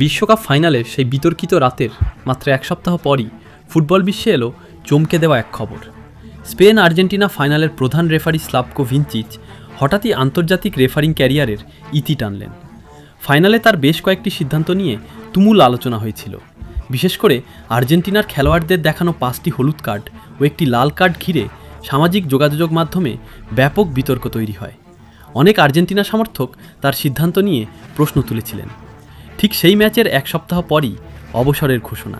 বিশ্বকাপ ফাইনালের সেই বিতর্কিত রাতের মাত্র এক সপ্তাহ পরই ফুটবল বিশ্বে এলো চমকে দেওয়া এক খবর। স্পেন আর্জেন্টিনা ফাইনালের প্রধান রেফারি স্লাভকো ভিনচিচ হঠাৎই আন্তর্জাতিক রেফারিং ক্যারিয়ারের ইতি টানলেন। ফাইনালে তার বেশ কয়েকটি সিদ্ধান্ত নিয়ে তুমুল আলোচনা হয়েছিল। বিশেষ করে আর্জেন্টিনার খেলোয়াড়দের দেখানো 5টি হলুদ কার্ড ও একটি লাল কার্ড ঘিরে সামাজিক যোগাযোগ মাধ্যমে ব্যাপক বিতর্ক তৈরি হয়। অনেক আর্জেন্টিনা সমর্থক তার সিদ্ধান্ত নিয়ে প্রশ্ন তুলেছিলেন। ঠিক সেই ম্যাচের এক সপ্তাহ পরই অবসরের ঘোষণা।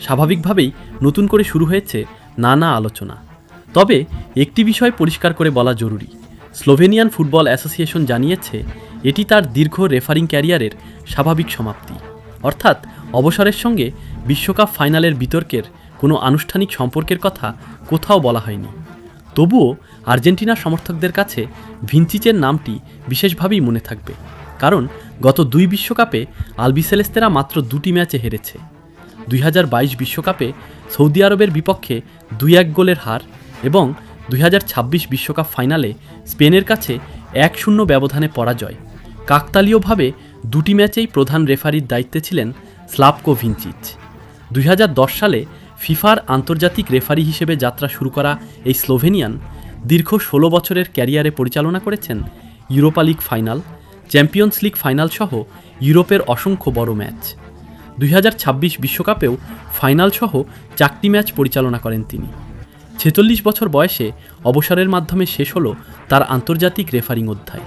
স্বাভাবিকভাবেই নতুন করে শুরু হয়েছে নানা আলোচনা। তবে একটি বিষয় পরিষ্কার করে বলা জরুরি, স্লোভেনিয়ান ফুটবল অ্যাসোসিয়েশন জানিয়েছে এটি তার দীর্ঘ রেফারিং ক্যারিয়ারের স্বাভাবিক সমাপ্তি। অর্থাৎ অবসরের সঙ্গে বিশ্বকাপ ফাইনালের বিতর্কের কোনো আনুষ্ঠানিক সম্পর্কের কথা কোথাও বলা হয়নি। তবুও আর্জেন্টিনার সমর্থকদের কাছে ভিনচিচের নামটি বিশেষভাবেই মনে থাকবে, কারণ গত 2 বিশ্বকাপে আলবিসেলেস্তেরা মাত্র 2টি ম্যাচে হেরেছে। 2022 বিশ্বকাপে সৌদি আরবের বিপক্ষে 2-1 গোলের হার এবং 2026 বিশ্বকাপ ফাইনালে স্পেনের কাছে 1-0 ব্যবধানে পরাজয়। কাকতালীয়ভাবে 2টি ম্যাচেই প্রধান রেফারির দায়িত্বে ছিলেন স্লাভকো ভিনচিচ। 2010 সালে ফিফার আন্তর্জাতিক রেফারি হিসেবে যাত্রা শুরু করা এই স্লোভেনিয়ান দীর্ঘ 16 বছরের ক্যারিয়ারে পরিচালনা করেছেন Europa league final, champions league final সহ ইউরোপের অসংখ্য বড় ম্যাচ। 2026 বিশ্বকাপেও ফাইনাল সহ 4টি ম্যাচ পরিচালনা করেন তিনি। 46 বছর বয়সে অবসরের মাধ্যমে শেষ হলো তার আন্তর্জাতিক রেফারিং অধ্যায়।